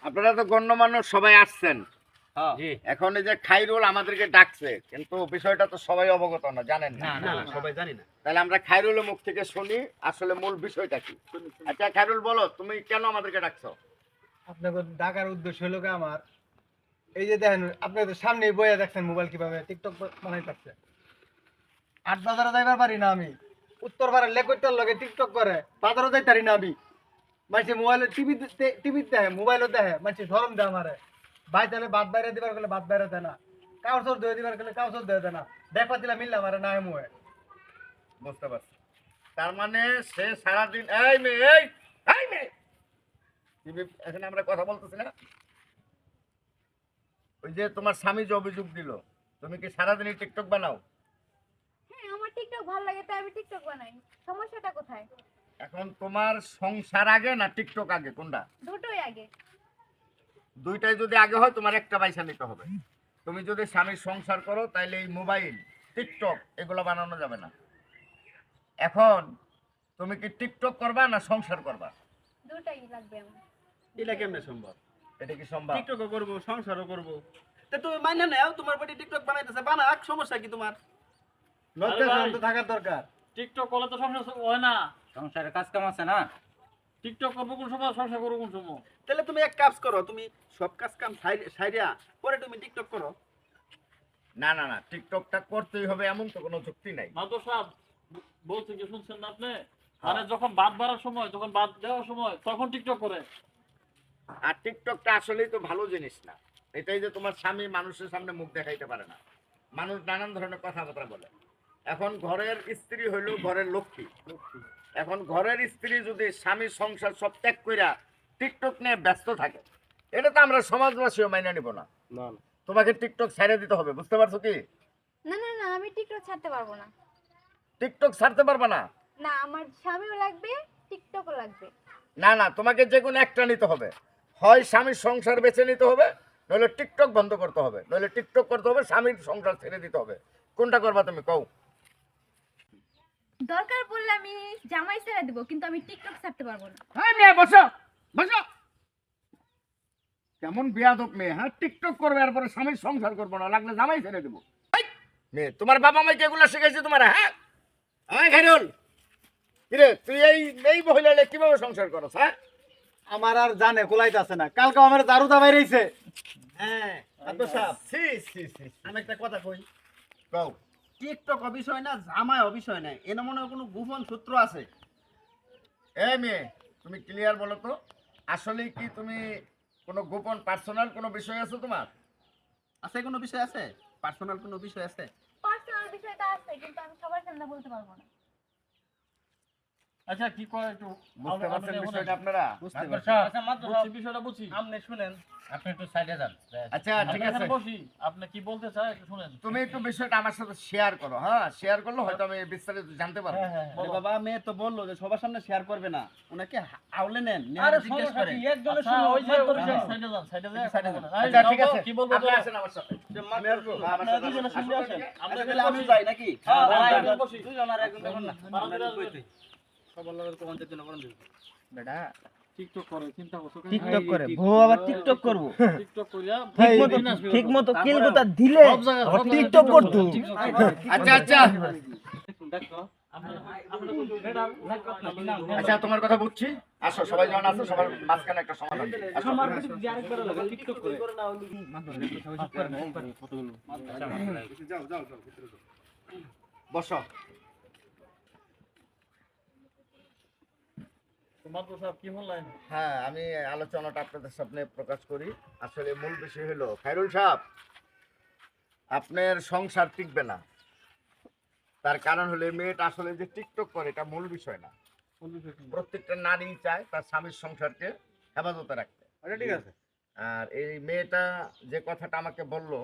আপনারা তো গণ্যমান্য সবাই আসছেন। এখন এই যে খাইরুল আমাদেরকে ডাকছে, কিন্তু বিষয়টা তো সবাই অবগত না, জানেন না। না সবাই জানি না। তাহলে আমরা খাইরুলের মুখ থেকে শুনি আসলে মূল বিষয়টা কি। আচ্ছা খাইরুল, বলো তুমি কেন আমাদেরকে ডাকছো? আপনাকে ডাকার উদ্দেশ্য হলো কি আমার, এই যে দেখেন আপনাদের সামনে বইয়া দেখছেন মোবাইল কিভাবে টিকটক বানাইতেছে। আট বাজারে যাইবার পারি না আমি, উত্তর পাড়ার লেকটার লগে টিকটক করে বাজারও যাই পারি না আমি। মানুষে মোবাইলে টিভি দেখে, মোবাইলও দেখে, মানুষে ধরম দেয় আমারে। ভাই তাহলে ভাত বাইরে দিবার গেলে ভাত বাইরে দেয় না, কাউসর ধুয়ে দিবার গেলে কাউসর ধুয়ে দেয় না, দেখবা দিলা মিললে আমারে না মুয়ে। বুঝতে পারছি। তার মানে সে সারাদিন এই মেয়ে এই মেয়ে এখানে আমরা কথা বলতেছি না। ওই যে তোমার স্বামী যে অভিযোগ দিল, তুমি কি সারাদিনই টিকটক বানাও? হ্যাঁ, আমার টিকটক ভালো লাগে তাই আমি টিকটক বানাই। সমস্যাটা কোথায়? এখন তোমার সংসার আগে না টিকটক আগে, কোনটা? দুটোই আগে। দুইটাই যদি আগে হয় তোমার একটা পয়সা নিতে হবে। তুমি যদি স্বামীর সংসার করো তাহলে এই মোবাইল টিকটক এগুলো বানানো যাবে না। এখন তুমি কি টিকটক করবা না সংসার করবা? দুটোই লাগবে আমার। এটা কেমনে সম্ভব? এটা কি সম্ভব? টিকটকও করবো, সংসারও করবো। তা তুমি মাইনে নাও, তোমার বাড়ি টিকটক বানাইতেছে, বানাক, সমস্যা কি তোমার? লজ্জা শরম তো থাকার দরকার। টিকটক করলে তো সংসার হয় না। সংসারে কাজ কাম আছে না। টিকটক করবো কোন সময়, সংসার করবো কোন সময়? তাহলে তুমি এক কাজ করো, তুমি সব কাজ কাম সাইরিয়া পরে তুমি টিকটক করো। না না না, টিকটকটা করতেই হবে এমন তো কোনো যুক্তি নাই। মাদর সাহেব বলছে কি শুনছেন না আপনি? মানে যখন বাদ বাড়ার সময়, যখন বাদ দেওয়ার সময়, তখন টিকটক করে। আর টিকটকটা আসলেই তো ভালো জিনিস না। এটাই যে তোমার স্বামী মানুষের সামনে মুখ দেখাইতে পারে না, মানুষ নানান ধরনের কথাবার্তা বলে। এখন ঘরের স্ত্রী হইল ঘরের লক্ষ্মী। এখন ঘরের স্ত্রী যদি স্বামীর সংসার সব ত্যাগ কইরা টিকটক নিয়ে ব্যস্ত থাকে, এটা তো আমরা সমাজবাসীও মাইনে নিব না। না তোমাকে টিকটক ছেড়ে দিতে হবে, বুঝতে পারছো কি? না না না, আমি টিকটক ছাড়তে পারবো না। টিকটক ছাড়তে পারবে না? না, আমার স্বামীও লাগবে, টিকটকও লাগবে। না না, তোমাকে যে কোনো একটা নিতে হবে। হয় স্বামীর সংসার বেছে নিতে হবে, নইলে টিকটক বন্ধ করতে হবে, নইলে টিকটক করতে হবে, স্বামীর সংসার ছেড়ে দিতে হবে। কোনটা করবা তুমি কও? দরকার পড়লে আমি জামাই ছেড়ে দেবো, কিন্তু আমি টিকটক ছাড়তে পারবো না। হ্যাঁ মেয়ে, বসো বসো। কেমন বেয়াদব মেয়ে! হ্যাঁ, টিকটক করবে এরপরে স্বামীর সংসার করবো না, লাগলে জামাই ছেড়ে দেবো। মেয়ে, তোমার বাবা মাকে এগুলো শিখেছে তোমার? হ্যাঁ হ্যাঁ খাইরুল, কিরে তুই এই মহিলা কিভাবে সংসার করছ? হ্যাঁ, আমার আর জানে কোলাইতেছে না, কালকে আমার দারু দাবাই রইছে। হ্যাঁ আব্দুল সাহেব, সি সি সি, আমি একটা কথা কই। কও। টিকটক অবিষয় না, জামাই অবিষয় নাই, এর মনে হয় কোনো গোপন সূত্র আছে। এই মেয়ে, তুমি ক্লিয়ার বলো তো, আসলে কি তুমি কোনো গোপন পার্সোনাল কোনো বিষয় আছে তোমার? আছে কোনো বিষয় আছে? পার্সোনাল কোনো বিষয় আছে? পার্সোনাল বিষয়টা আছে, কিন্তু আমি সবার সামনে বলতে পারবো না। আচ্ছা কি করে একটু বুঝতে পারছেন বিষয়টা আপনারা? বুঝতে মাদবর পারছি। সাহেব, আচ্ছা মাত্র বিষয়টা বুঝি। আপনি শুনেন, আপনি একটু সাইডে যান। আচ্ছা ঠিক আপনি আছে, এখানে বসি, আপনি কি বলতে চাই একটু শুনেন। তুমি একটু বিষয়টা আমার সাথে শেয়ার করো। হ্যাঁ, শেয়ার করলে হয়তো আমি বিস্তারিত জানতে পারবো। আরে বাবা, মেয়ে তো বললো যে সবার সামনে শেয়ার করবে না, ওনাকে আউলে নেন, নিয়ে আরে জিজ্ঞেস সমস্যা করেন। কি, একজনের আচ্ছা, শুনে ওই যে মাত্র ওই যে শুনে। সাইডে যান, সাইডে যান, সাইডে যান। আচ্ছা ঠিক আছে, কি বলবো আপনি বলো? আসেন আমার সাথে। আমি আসবো। আমার আপনারা সাথে দুজনে আসেন। শুনতে আসেন। আমরা আচ্ছা, এখানে তাহলে আমি বসি। যাই নাকি? হ্যাঁ, যাই, আমরা যাই। বসি। দুজন আর একজন দেখুন না। বারো দিন আমি আসবে। কইতে। সবার লোকের কমান্ডের জন্য করেন দিন। বেটা, টিকটক করে, চিন্তা করছো কেন? টিকটক করে বউ আবার টিকটক করবো, টিকটক করিয়া ঠিক মতো কিলগুতা দিলে সব জায়গায় আবার টিকটক করতো। আচ্ছা আচ্ছা দেখো আপনারা আচ্ছা, তোমার কথা বুঝছি। আসো, সবাই যখন আসো, সবার মাঝখানে একটা সমাধান দিই। আসো। টিকটক করে। বসো। মাত্র সাহেব কি বললেন? হ্যাঁ, আমি আলোচনাটা আপনাদের সামনে প্রকাশ করি। আসলে মূল বিষয় হলো, খায়রুল সাহেব, আপনার সংসার টিকবে না। তার কারণ হলো এই মেয়েটা আসলে যে টিকটক করে এটা মূল বিষয় না। প্রত্যেকটা নারী চায় তার স্বামীর সংসারকে হেফাজতে রাখতে। আচ্ছা ঠিক আছে। আর এই মেয়েটা যে কথাটা আমাকে বললো,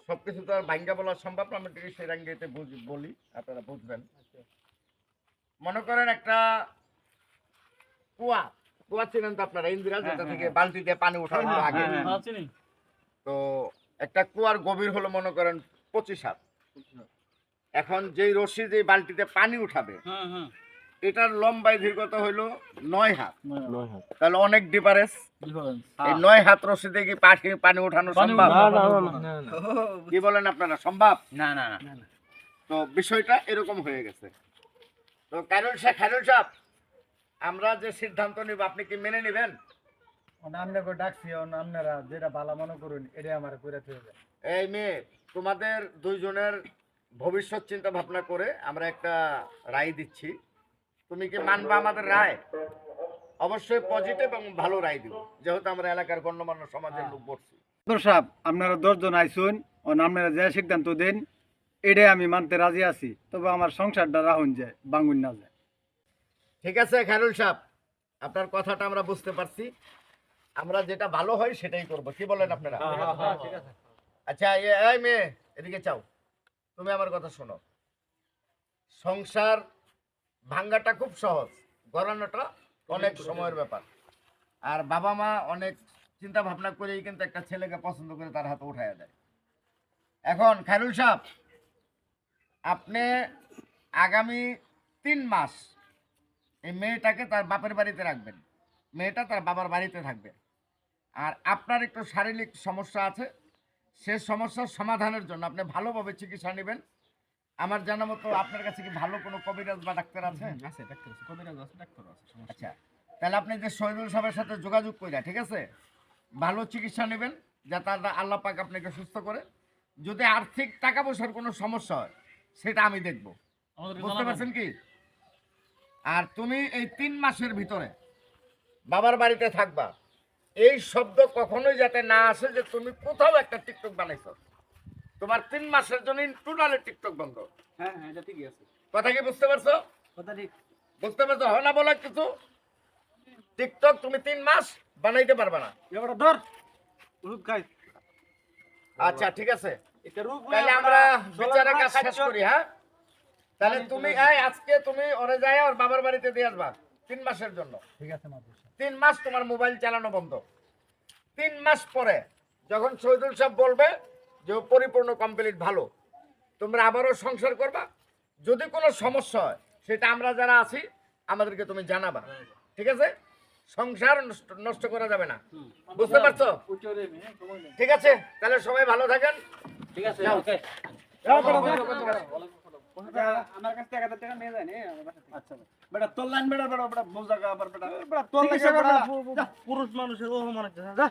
সব কিছু তো আর ভাঙ্গা বলা সম্ভব না, আমি একটু সেই রাঙ্গিতে বলি, আপনারা বুঝবেন। মনে করেন একটা কুয়া, কুয়া ছিলেন তো আপনারা, ইন্দিরা, যেটা থেকে বালতি দিয়ে পানি উঠানো হতো আগে। হ্যাঁ, চিনি। তো একটা কুয়ার গভীর হলো মনে করেন 25 হাত। এখন যেই রশি যে বালতিতে পানি উঠাবে, হ্যাঁ হ্যাঁ এটার লম্বায় দীর্ঘতা হইলো 9 হাত। নয় হাত তাহলে অনেক ডিফারেন্স। ডিফারেন্স। এই 9 হাত রশিদে কি পানি ওঠানো পানি সম্ভব? ওঠানো কি বলেন আপনারা, সম্ভব? না না না তো বিষয়টা এরকম হয়ে গেছে। তো খায়রুল সাহেব, আমরা যে সিদ্ধান্ত নিব আপনি কি মেনে নেবেন? আপনাকে ডাকছি, আপনারা যেটা ভালো মনে করুন এটা আমার করে দেবে। এই মেয়ে, তোমাদের দুইজনের ভবিষ্যৎ চিন্তা ভাবনা করে আমরা একটা রায় দিচ্ছি, তুমি কি মানবা আমাদের রায়? অবশ্যই পজিটিভ এবং ভালো রায় দিব, যেহেতু আমরা এলাকার গণ্যমান্য সমাজের লোক বলছি। সাহেব, আপনারা 10 জন আইসুন, আপনারা যে সিদ্ধান্ত দেন এটাই আমি মানতে রাজি আছি, তবে আমার সংসারটা রাহুন যায়, বাঙ্গুন না যায়। ঠিক আছে খায়রুল সাহেব, আপনার কথাটা আমরা বুঝতে পারছি। আমরা যেটা ভালো হয় সেটাই করব, কি বলেন আপনারা? ঠিক আছে। আচ্ছা, এই মেয়ে এদিকে চাও, তুমি আমার কথা শোনো। সংসার ভাঙ্গাটা খুব সহজ, গড়ানোটা অনেক সময়ের ব্যাপার। আর বাবা মা অনেক চিন্তা ভাবনা করেই কিন্তু একটা ছেলেকে পছন্দ করে তার হাতে উঠাইয়া দেয়। এখন খায়রুল সাহেব, আপনি আগামী 3 মাস এই মেয়েটাকে তার বাপের বাড়িতে রাখবেন, মেয়েটা তার বাবার বাড়িতে থাকবে। আর আপনার একটু শারীরিক সমস্যা আছে, সে সমস্যার সমাধানের জন্য আপনি ভালোভাবে চিকিৎসা নেবেন। আমার জানা মতো আপনার কাছে কি ভালো কোনো কবিরাজ বা ডাক্তার আছে? আছে ডাক্তার আছে, কবিরাজ আছে, ডাক্তার আছে, সমস্যা আচ্ছা, তাহলে আপনি যে শহীদুল সাহেবের সাথে যোগাযোগ কইরা, ঠিক আছে, ভালো চিকিৎসা নেবেন যাতে আল্লাহ পাক আপনাকে সুস্থ করে। যদি আর্থিক টাকা পয়সার কোনো সমস্যা হয় সেটা আমি দেখব, আমাদের বুঝতে পারছেন কি? আর তুমি এই 3 মাসের ভিতরে বাবার বাড়িতে থাকবা, এই শব্দ কখনোই যাতে না আসে যে তুমি কোথাও একটা টিকটক বানাইছো। তোমার 3 মাসের জন্য টোটালি টিকটক বন্ধ। হ্যাঁ হ্যাঁ, এটা ঠিকই আছে, কথা কি বুঝতে পারছো? কথা ঠিক। বুঝতে পারছো? হয় না বলা কিছু? টিকটক তুমি 3 মাস বানাইতে পারবে না। এবারে ধর রূপ খাই, আচ্ছা ঠিক আছে, এটা রূপ তাহলে আমরা বিচারের কাজ শেষ করি। হ্যাঁ, তাহলে তুমি আজকে তুমি ওরে যায় ওর বাবার বাড়িতে দিয়ে আসবা 3 মাসের জন্য। ঠিক আছে মাদুর সাহেব। 3 মাস তোমার মোবাইল চালানো বন্ধ। 3 মাস পরে যখন শহীদুল সাহেব বলবে যে ও পরিপূর্ণ কমপ্লিট ভালো, তোমরা আবারও সংসার করবা। যদি কোনো সমস্যা হয় সেটা আমরা যারা আছি আমাদেরকে তুমি জানাবা, ঠিক আছে? সংসার নষ্ট করা যাবে না, বুঝতে পারছো? উচ্চরে মেয়ে সময় নেই। ঠিক আছে, তাহলে সবাই ভালো থাকেন। ঠিক আছে যাও। ওকে আমার কাছ থেকে 1000 টাকা নিয়ে যায় নে আমার বাসা থেকে। আচ্ছা বেটা তোর লাইন বেটা বেটা বেটা বোঝা আবার বেটা তোর লাগে বেটা পুরুষ মানুষের ও মনে হচ্ছে যা